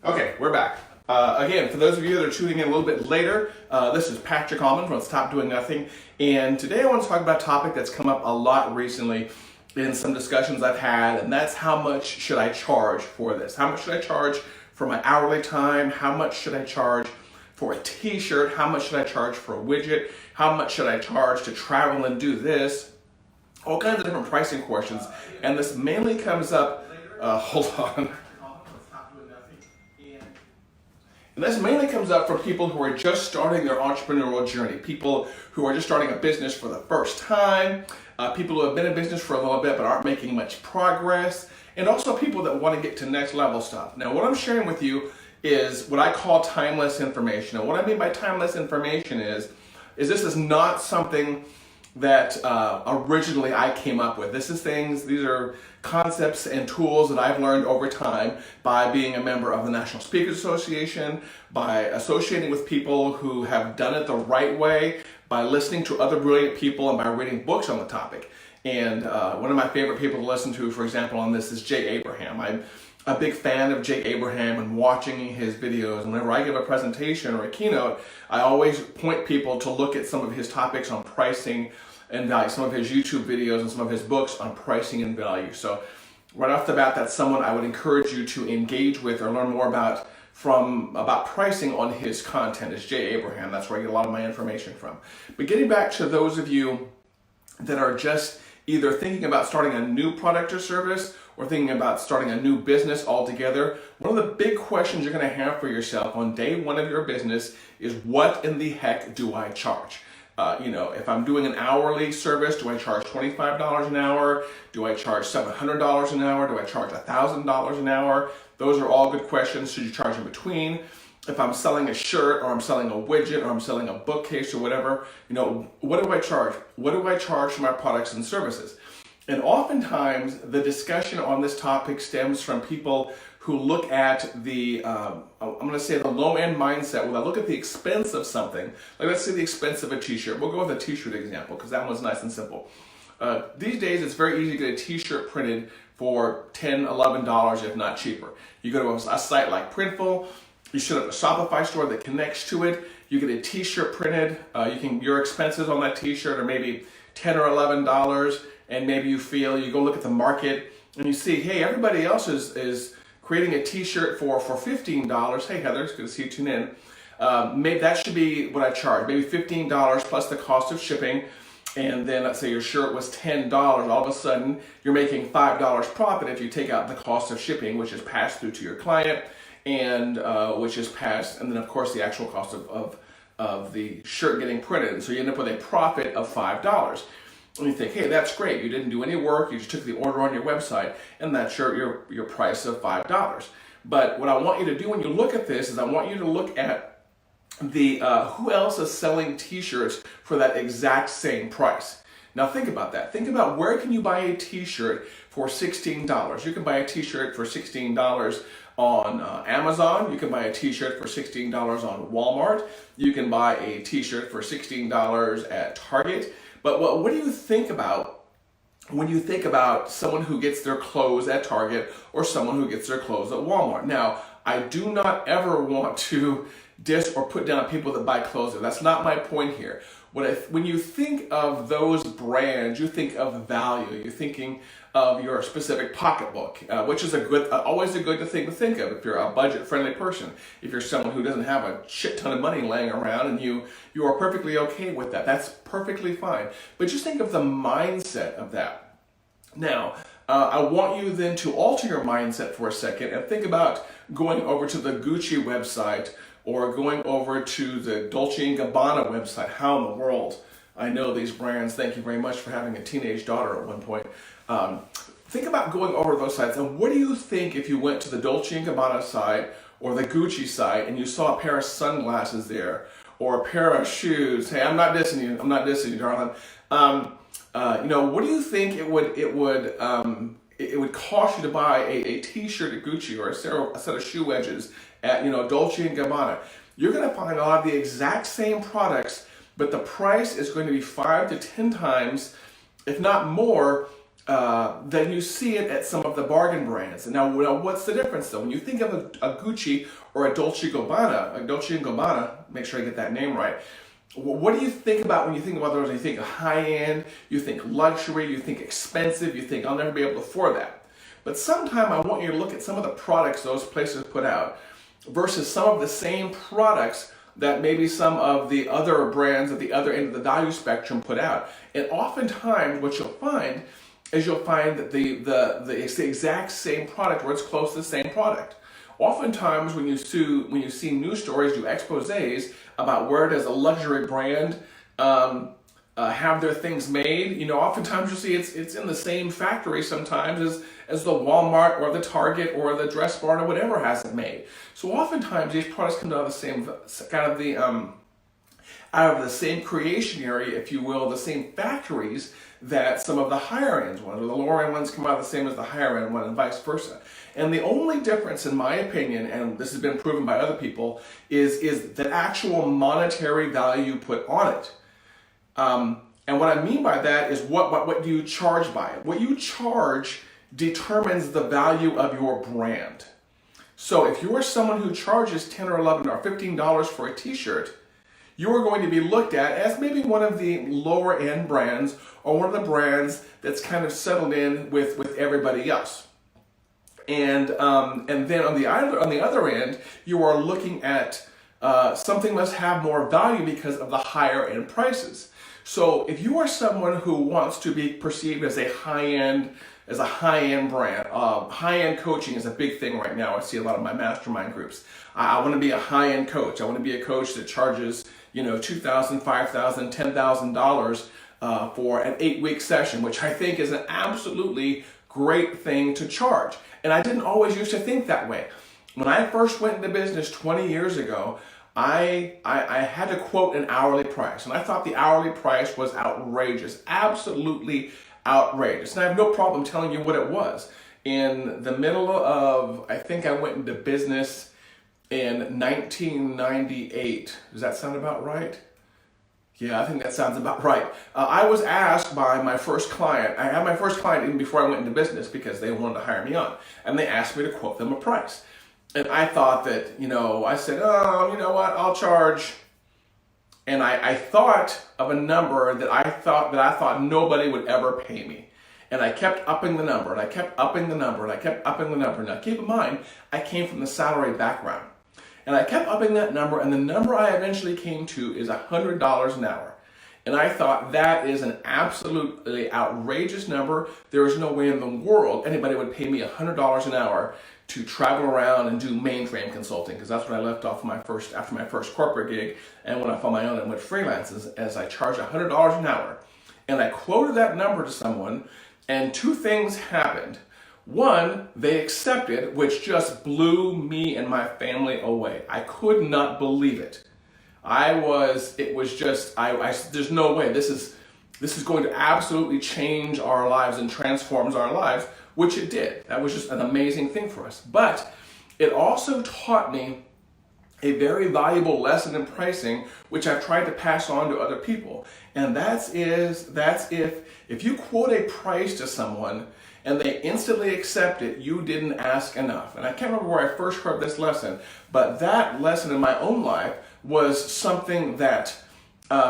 Okay, we're back. Again, for those of you that are tuning in a little bit later, this is Patrick Allman from Stop Doing Nothing, and today I want to talk about a topic that's come up a lot recently in some discussions I've had, and that's how much should I charge for this? How much should I charge for my hourly time? How much should I charge for a t-shirt? How much should I charge for a widget? How much should I charge to travel and do this? All kinds of different pricing questions, and this mainly comes up, hold on. And this mainly comes up from people who are just starting their entrepreneurial journey, people who are just starting a business for the first time, people who have been in business for a little bit but aren't making much progress, and also people that want to get to next level stuff. Now, what I'm sharing with you is what I call timeless information. And what I mean by timeless information is this is not something that originally I came up with. These are concepts and tools that I've learned over time by being a member of the National Speakers Association, by associating with people who have done it the right way, by listening to other brilliant people, and by reading books on the topic. And one of my favorite people to listen to, for example, on this is Jay Abraham. I'm a big fan of Jay Abraham and watching his videos. And whenever I give a presentation or a keynote, I always point people to look at some of his topics on pricing and value, some of his YouTube videos and some of his books on pricing and value. So right off the bat, that's someone I would encourage you to engage with or learn more about pricing on his content, is Jay Abraham. That's where I get a lot of my information from. But getting back to those of you that are just either thinking about starting a new product or service or thinking about starting a new business altogether, one of the big questions you're going to have for yourself on day one of your business is, what in the heck do I charge? If I'm doing an hourly service, do I charge $25 an hour? Do I charge $700 an hour? Do I charge $1,000 an hour? Those are all good questions. Should you charge in between? If I'm selling a shirt, or I'm selling a widget, or I'm selling a bookcase or whatever, what do I charge? What do I charge for my products and services? And oftentimes the discussion on this topic stems from people who look at the, I'm going to say the low-end mindset. When I look at the expense of something, like let's say the expense of a t-shirt. We'll go with a t-shirt example because that one's nice and simple. These days it's very easy to get a t-shirt printed for $10, $11, if not cheaper. You go to a site like Printful, you set up a Shopify store that connects to it, you get a t-shirt printed, your expenses on that t-shirt are maybe $10 or $11, and maybe you go look at the market and you see, hey, everybody else is creating a t-shirt for $15. Hey Heather, it's good to see you tune in. Maybe that should be what I charge, maybe $15 plus the cost of shipping. And then let's say your shirt was $10, all of a sudden you're making $5 profit if you take out the cost of shipping, which is passed through to your client, and which is passed, and then of course the actual cost of the shirt getting printed. And so you end up with a profit of $5. And you think, hey, that's great. You didn't do any work. You just took the order on your website, and that's your price of $5. But what I want you to do when you look at this is I want you to look at the who else is selling t-shirts for that exact same price. Now think about that. Think about, where can you buy a t-shirt for $16? You can buy a t-shirt for $16 on Amazon. You can buy a t-shirt for $16 on Walmart. You can buy a t-shirt for $16 at Target. But what do you think about when you think about someone who gets their clothes at Target or someone who gets their clothes at Walmart? Now, I do not ever want to diss or put down people that buy clothes there. That's not my point here. When you think of those brands, you think of value. You're thinking of your specific pocketbook, which is always a good thing to think of if you're a budget-friendly person. If you're someone who doesn't have a shit ton of money laying around and you are perfectly okay with that, that's perfectly fine. But just think of the mindset of that. Now, I want you then to alter your mindset for a second and think about going over to the Gucci website or going over to the Dolce & Gabbana website. How in the world I know these brands? Thank you very much for having a teenage daughter at one point. Think about going over those sites, and what do you think if you went to the Dolce & Gabbana site or the Gucci site and you saw a pair of sunglasses there or a pair of shoes? Hey, I'm not dissing you, darling. What do you think it would cost you to buy a t-shirt at Gucci or a set of shoe wedges at Dolce & Gabbana? You're going to find a lot of the exact same products, but the price is going to be 5 to 10 times, if not more, then you see it at some of the bargain brands. And now what's the difference though? When you think of a Gucci or a Dolce & Gabbana, make sure I get that name right. What do you think about when you think about those? You think high end, you think luxury, you think expensive, you think I'll never be able to afford that. But sometime I want you to look at some of the products those places put out versus some of the same products that maybe some of the other brands at the other end of the value spectrum put out. And oftentimes what you'll find is that it's the exact same product or it's close to the same product. Oftentimes when you see news stories do exposés about where does a luxury brand have their things made, oftentimes you'll see it's in the same factory sometimes as the Walmart or the Target or the Dress Barn or whatever has it made. So oftentimes these products come out of the same out of the same creation area, if you will, the same factories that some of the higher end ones or the lower end ones come out the same as the higher end one and vice versa. And the only difference, in my opinion, and this has been proven by other people, is the actual monetary value put on it. And what I mean by that is what do you charge by it? What you charge determines the value of your brand. So if you are someone who charges $10 or $11 or $15 for a t-shirt, you are going to be looked at as maybe one of the lower end brands or one of the brands that's kind of settled in with everybody else. And then on the other end, you are looking at something must have more value because of the higher end prices. So if you are someone who wants to be perceived as a high-end brand, high-end coaching is a big thing right now. I see a lot of my mastermind groups. I want to be a high-end coach. I want to be a coach that charges, $2,000, $5,000, $10,000 for an 8-week session, which I think is an absolutely great thing to charge. And I didn't always used to think that way. When I first went into business 20 years ago, I had to quote an hourly price, and I thought the hourly price was outrageous, absolutely outrageous. And I have no problem telling you what it was. In the middle of, I think I went into business in 1998. Does that sound about right? Yeah, I think that sounds about right. I was asked by my first client, I had my first client even before I went into business because they wanted to hire me on, and they asked me to quote them a price. And I thought that, I said, oh, you know what, I'll charge. And I thought of a number that I thought nobody would ever pay me. And I kept upping the number, and I kept upping the number, and I kept upping the number. Now keep in mind, I came from the salary background. And I kept upping that number, and the number I eventually came to is $100 an hour. And I thought that is an absolutely outrageous number. There is no way in the world anybody would pay me $100 an hour to travel around and do mainframe consulting, because that's what I left off after my first corporate gig and when I found my own and went freelance, as I charged $100 an hour. And I quoted that number to someone, and two things happened. One, they accepted, which just blew me and my family away. I could not believe it. There's no way. This is going to absolutely change our lives and transforms our lives, which it did. That was just an amazing thing for us. But it also taught me a very valuable lesson in pricing, which I've tried to pass on to other people. And that's if you quote a price to someone and they instantly accept it, you didn't ask enough. And I can't remember where I first heard this lesson, but that lesson in my own life was something that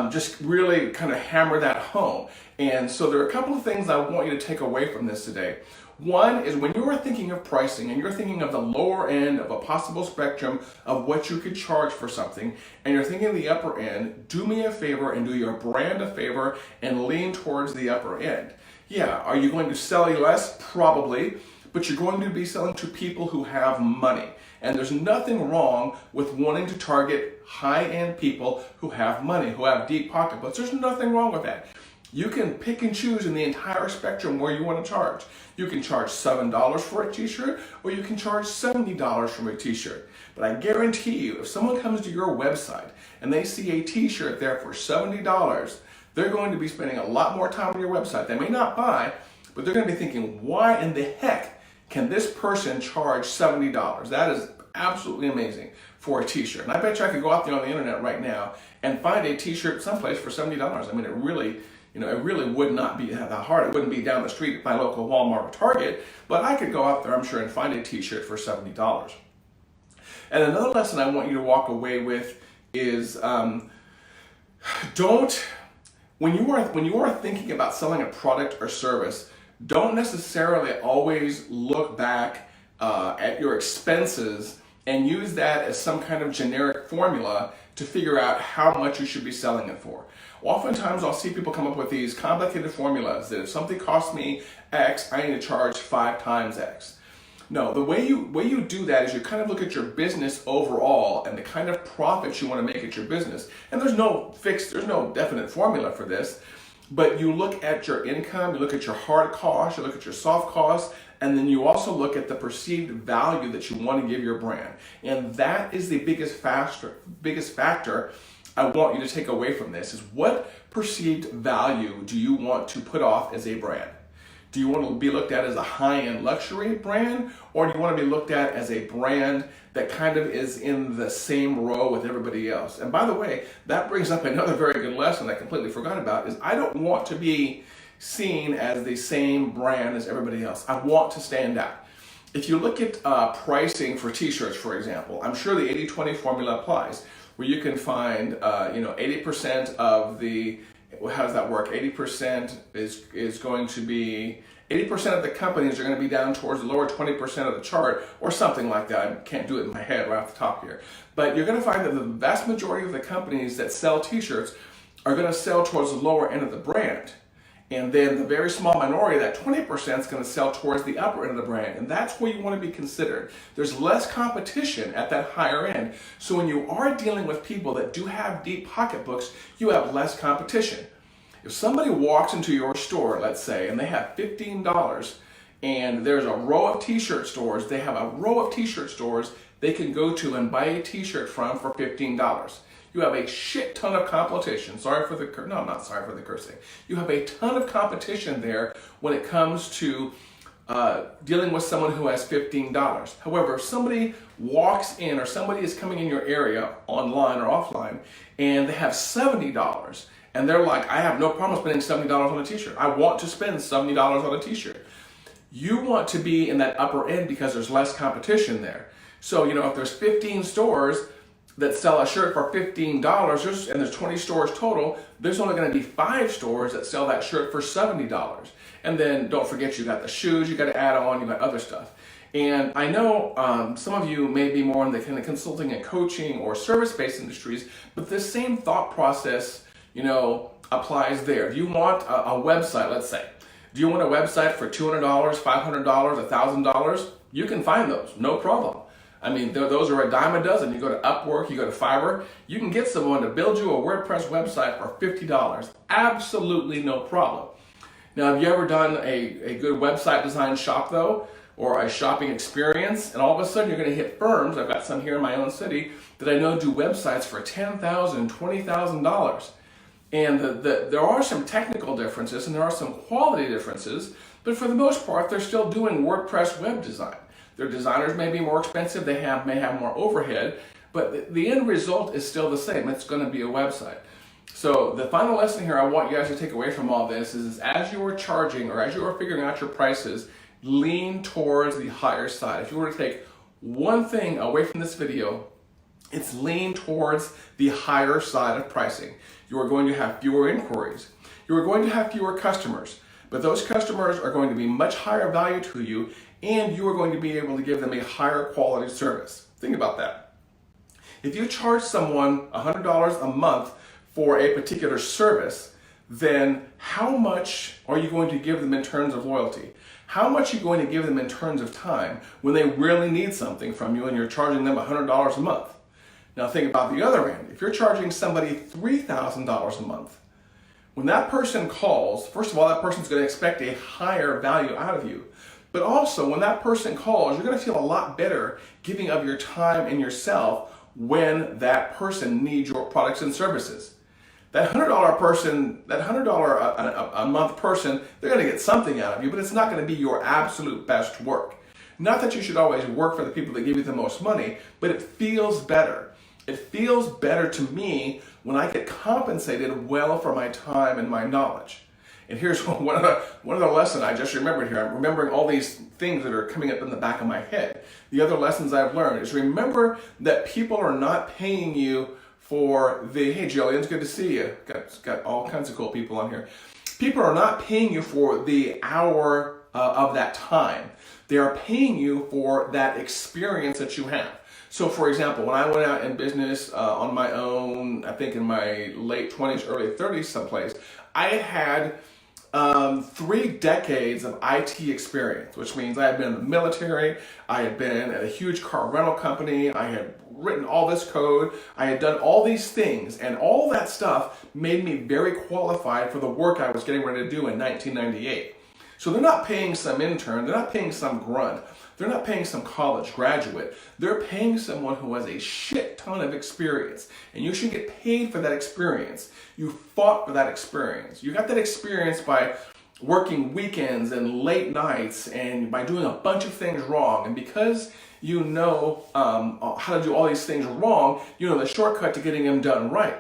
just really kind of hammered that home. And so there are a couple of things I want you to take away from this today. One is when you are thinking of pricing and you're thinking of the lower end of a possible spectrum of what you could charge for something, and you're thinking of the upper end, do me a favor and do your brand a favor and lean towards the upper end. Yeah, are you going to sell less? Probably, but you're going to be selling to people who have money. And there's nothing wrong with wanting to target high-end people who have money, who have deep pocketbooks. There's nothing wrong with that. You can pick and choose in the entire spectrum where you want to charge. You can charge $7 for a t-shirt, or you can charge $70 for a t-shirt. But I guarantee you, if someone comes to your website and they see a t-shirt there for $70, they're going to be spending a lot more time on your website. They may not buy, but they're going to be thinking, why in the heck can this person charge $70? That is absolutely amazing for a t-shirt. And I bet you I could go out there on the internet right now and find a t-shirt someplace for $70. I mean, it really, It really would not be that hard. It wouldn't be down the street at my local Walmart or Target, but I could go out there, I'm sure, and find a t-shirt for $70. And another lesson I want you to walk away with is when you are thinking about selling a product or service, don't necessarily always look back at your expenses and use that as some kind of generic formula to figure out how much you should be selling it for. Oftentimes I'll see people come up with these complicated formulas that if something costs me X, I need to charge 5 times X. No, the way you do that is you kind of look at your business overall and the kind of profits you want to make at your business. And there's no definite formula for this, but you look at your income, you look at your hard costs, you look at your soft costs, and then you also look at the perceived value that you want to give your brand. And that is the biggest factor I want you to take away from this, is what perceived value do you want to put off as a brand? Do you want to be looked at as a high-end luxury brand, or do you want to be looked at as a brand that kind of is in the same row with everybody else? And by the way, that brings up another very good lesson I completely forgot about, is I don't want to be seen as the same brand as everybody else. I want to stand out. If you look at pricing for t-shirts, for example, I'm sure the 80-20 formula applies, where you can find 80% of the, how does that work? 80% is going to be, 80% of the companies are going to be down towards the lower 20% of the chart, or something like that. I can't do it in my head right off the top here. But you're going to find that the vast majority of the companies that sell t-shirts are going to sell towards the lower end of the brand. And then the very small minority, that 20%, is going to sell towards the upper end of the brand. And that's where you want to be considered. There's less competition at that higher end. So when you are dealing with people that do have deep pocketbooks, you have less competition. If somebody walks into your store, let's say, and they have $15, and there's a row of t-shirt stores, they have a row of t-shirt stores they can go to and buy a t-shirt from for $15. You have a shit ton of competition. I'm not sorry for the cursing. You have a ton of competition there when it comes to dealing with someone who has $15. However, if somebody walks in, or somebody is coming in your area online or offline, and they have $70, and they're like, I have no problem spending $70 on a t-shirt. I want to spend $70 on a t-shirt. You want to be in that upper end because there's less competition there. So, if there's 15 stores that sell a shirt for $15, and there's 20 stores total, there's only going to be 5 stores that sell that shirt for $70. And then don't forget, you got the shoes you got to add on, you got other stuff. And I know some of you may be more in the kind of consulting and coaching or service-based industries, but this same thought process, applies there. If you want a website, let's say, do you want a website for $200, $500, $1,000? You can find those, no problem. I mean, those are a dime a dozen. You go to Upwork, you go to Fiverr, you can get someone to build you a WordPress website for $50. Absolutely no problem. Now, have you ever done a good website design shop though, or a shopping experience, and all of a sudden you're going to hit firms, I've got some here in my own city, that I know do websites for $10,000, $20,000. And there are some technical differences and there are some quality differences, but for the most part, they're still doing WordPress web design. Their designers may be more expensive, may have more overhead, but the end result is still the same. It's going to be a website. So the final lesson here I want you guys to take away from all this is as you are charging, or as you are figuring out your prices, lean towards the higher side. If you were to take one thing away from this video, it's lean towards the higher side of pricing. You are going to have fewer inquiries. You are going to have fewer customers, but those customers are going to be much higher value to you, and you are going to be able to give them a higher quality service. Think about that. If you charge someone $100 a month for a particular service, then how much are you going to give them in terms of loyalty? How much are you going to give them in terms of time when they really need something from you and you're charging them $100 a month? Now think about the other end. If you're charging somebody $3,000 a month, when that person calls, first of all, that person's going to expect a higher value out of you. But also, when that person calls, you're going to feel a lot better giving of your time and yourself when that person needs your products and services. That $100 person, that $100 a month person, they're going to get something out of you, but it's not going to be your absolute best work. Not that you should always work for the people that give you the most money, but it feels better. It feels better to me when I get compensated well for my time and my knowledge. And here's one other lesson I just remembered here. I'm remembering all these things that are coming up in the back of my head. The other lessons I've learned is remember that people are not paying you for the, hey Jillian, it's good to see you. Got all kinds of cool people on here. People are not paying you for the hour of that time. They are paying you for that experience that you have. So for example, when I went out in business on my own, I think in my late 20s, early 30s someplace, I had 3 decades of IT experience, which means I had been in the military, I had been at a huge car rental company, I had written all this code, I had done all these things, and all that stuff made me very qualified for the work I was getting ready to do in 1998. So they're not paying some intern, they're not paying some grunt, they're not paying some college graduate, they're paying someone who has a shit ton of experience, and you should get paid for that experience. You fought for that experience. You got that experience by working weekends and late nights and by doing a bunch of things wrong, and because you know how to do all these things wrong, you know the shortcut to getting them done right.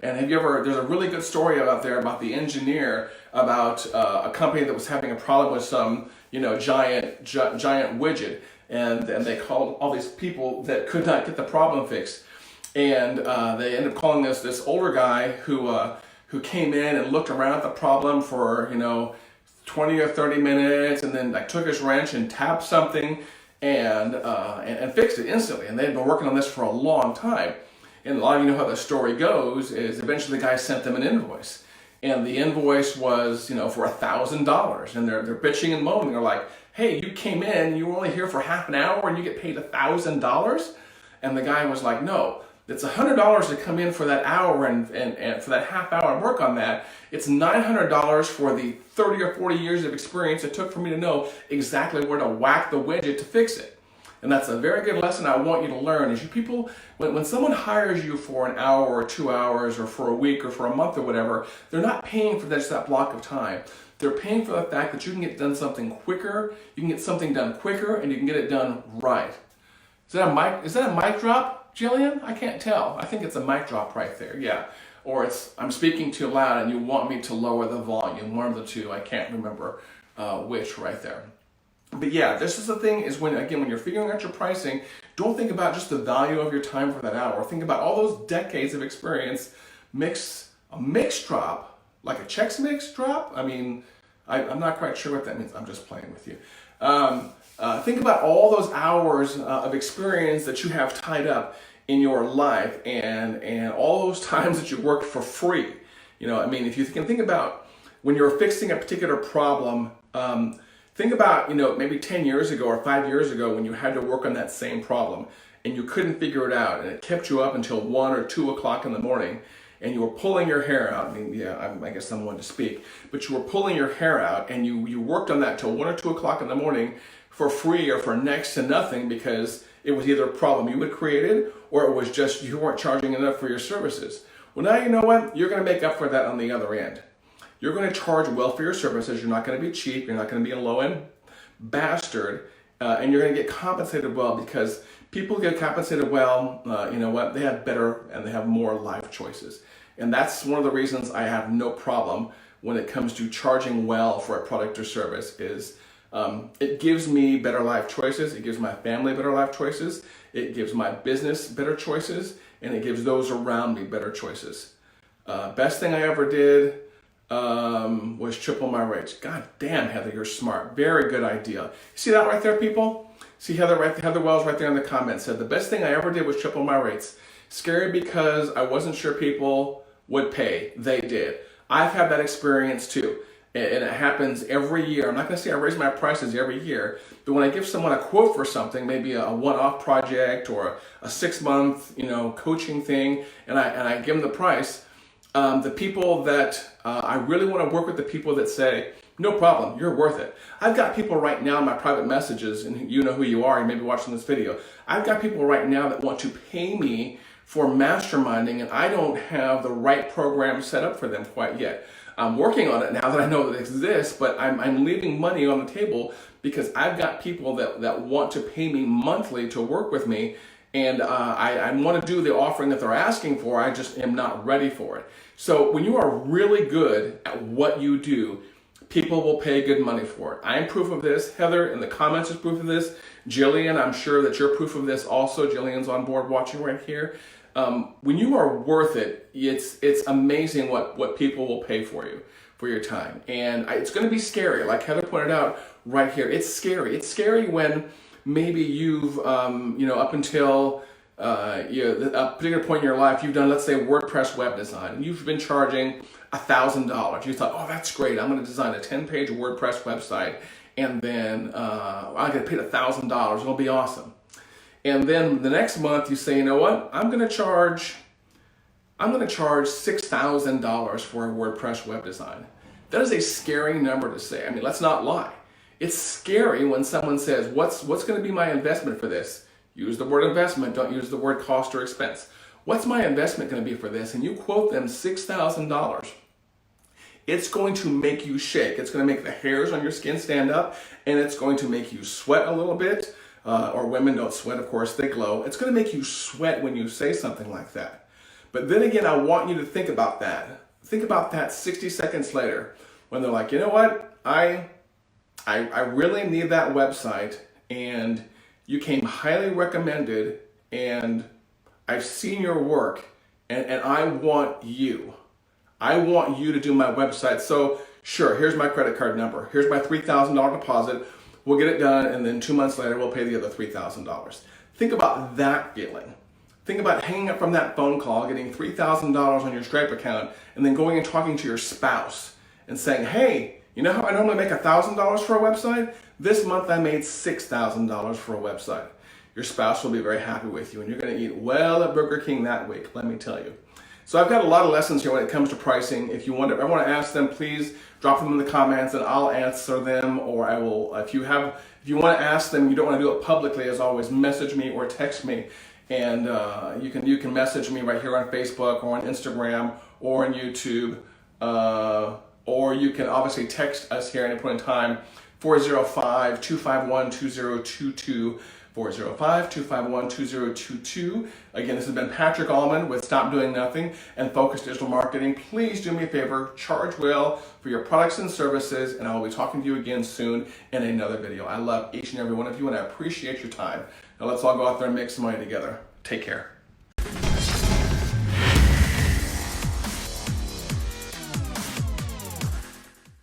And have you ever, there's a really good story out there about the engineer about a company that was having a problem with some, giant widget. And they called all these people that could not get the problem fixed. And they ended up calling this older guy who came in and looked around at the problem for, 20 or 30 minutes and then took his wrench and tapped something and fixed it instantly. And they'd been working on this for a long time. And a lot of you know how the story goes, is eventually the guy sent them an invoice. And the invoice was, for $1,000. And they're bitching and moaning. They're like, hey, you came in, you were only here for half an hour and you get paid $1,000? And the guy was like, no, it's $100 to come in for that hour and for that half hour and work on that. It's $900 for the 30 or 40 years of experience it took for me to know exactly where to whack the widget to fix it. And that's a very good lesson I want you to learn is you people, when someone hires you for an hour or 2 hours or for a week or for a month or whatever, they're not paying for just that block of time. They're paying for the fact that you can get done something quicker, you can get something done quicker, and you can get it done right. Is that a mic drop, Jillian? I can't tell. I think it's a mic drop right there, yeah. Or it's, I'm speaking too loud and you want me to lower the volume. One of the two, I can't remember which right there. But yeah, this is the thing is when you're figuring out your pricing, don't think about just the value of your time for that hour. Think about all those decades of experience, a mix drop, like a Chex Mix drop. I mean, I'm not quite sure what that means. I'm just playing with you. Think about all those hours of experience that you have tied up in your life and all those times that you worked for free. If you can think about when you're fixing a particular problem, think about, maybe 10 years ago or 5 years ago when you had to work on that same problem and you couldn't figure it out and it kept you up until 1 or 2 o'clock in the morning and you were pulling your hair out. I guess I'm one to speak, but you were pulling your hair out and you worked on that till 1 or 2 o'clock in the morning for free or for next to nothing because it was either a problem you had created or it was just you weren't charging enough for your services. Well, now you know what? You're going to make up for that on the other end. You're going to charge well for your services. You're not going to be cheap. You're not going to be a low-end bastard. And you're going to get compensated well because people get compensated well, they have better and they have more life choices. And that's one of the reasons I have no problem when it comes to charging well for a product or service is it gives me better life choices. It gives my family better life choices. It gives my business better choices. And it gives those around me better choices. Best thing I ever did was triple my rates. God damn, Heather, you're smart. Very good idea. See that right there, people? See Heather Wells right there in the comments said, the best thing I ever did was triple my rates. Scary because I wasn't sure people would pay. They did. I've had that experience too. And it happens every year. I'm not going to say I raise my prices every year, but when I give someone a quote for something, maybe a one-off project or a 6-month, coaching thing, and I give them the price, the people that I really want to work with, the people that say, no problem, you're worth it. I've got people right now in my private messages, and you know who you are, you may be watching this video. I've got people right now that want to pay me for masterminding, and I don't have the right program set up for them quite yet. I'm working on it now that I know that it exists, but I'm leaving money on the table because I've got people that want to pay me monthly to work with me, and I want to do the offering that they're asking for. I just am not ready for it. So when you are really good at what you do, people will pay good money for it. I am proof of this. Heather in the comments is proof of this. Jillian, I'm sure that you're proof of this also. Jillian's on board watching right here. When you are worth it, it's amazing what people will pay for you, for your time. And it's going to be scary. Like Heather pointed out right here, it's scary. It's scary when maybe you've, up until a particular point in your life, you've done, let's say, WordPress web design, and you've been charging $1,000. You thought, oh, that's great. I'm going to design a 10-page WordPress website, and then I get paid $1,000. It'll be awesome. And then the next month you say, you know what? I'm going to charge $6,000 for a WordPress web design. That is a scary number to say. I mean, let's not lie. It's scary when someone says, what's going to be my investment for this? Use the word investment, don't use the word cost or expense. What's my investment going to be for this? And you quote them $6,000. It's going to make you shake. It's going to make the hairs on your skin stand up, and it's going to make you sweat a little bit. Or women don't sweat, of course, they glow. It's going to make you sweat when you say something like that. But then again, I want you to think about that. Think about that 60 seconds later when they're like, you know what? I really need that website, and you came highly recommended, and I've seen your work, and I want you. I want you to do my website. So sure, here's my credit card number. Here's my $3,000 deposit. We'll get it done, and then 2 months later, we'll pay the other $3,000. Think about that feeling. Think about hanging up from that phone call, getting $3,000 on your Stripe account, and then going and talking to your spouse and saying, hey, you know how I normally make $1,000 for a website? This month I made $6,000 for a website. Your spouse will be very happy with you, and you're going to eat well at Burger King that week, let me tell you. So I've got a lot of lessons here when it comes to pricing. If you want to ask them, please drop them in the comments and I'll answer them, or I will, if you want to ask them, you don't want to do it publicly, as always, message me or text me. And you can message me right here on Facebook or on Instagram or on YouTube, or you can obviously text us here at any point in time, 405-251-2022, 405-251-2022. Again, this has been Patrick Allman with Stop Doing Nothing and Focus Digital Marketing. Please do me a favor, charge well for your products and services, and I will be talking to you again soon in another video. I love each and every one of you, and I appreciate your time. Now let's all go out there and make some money together. Take care.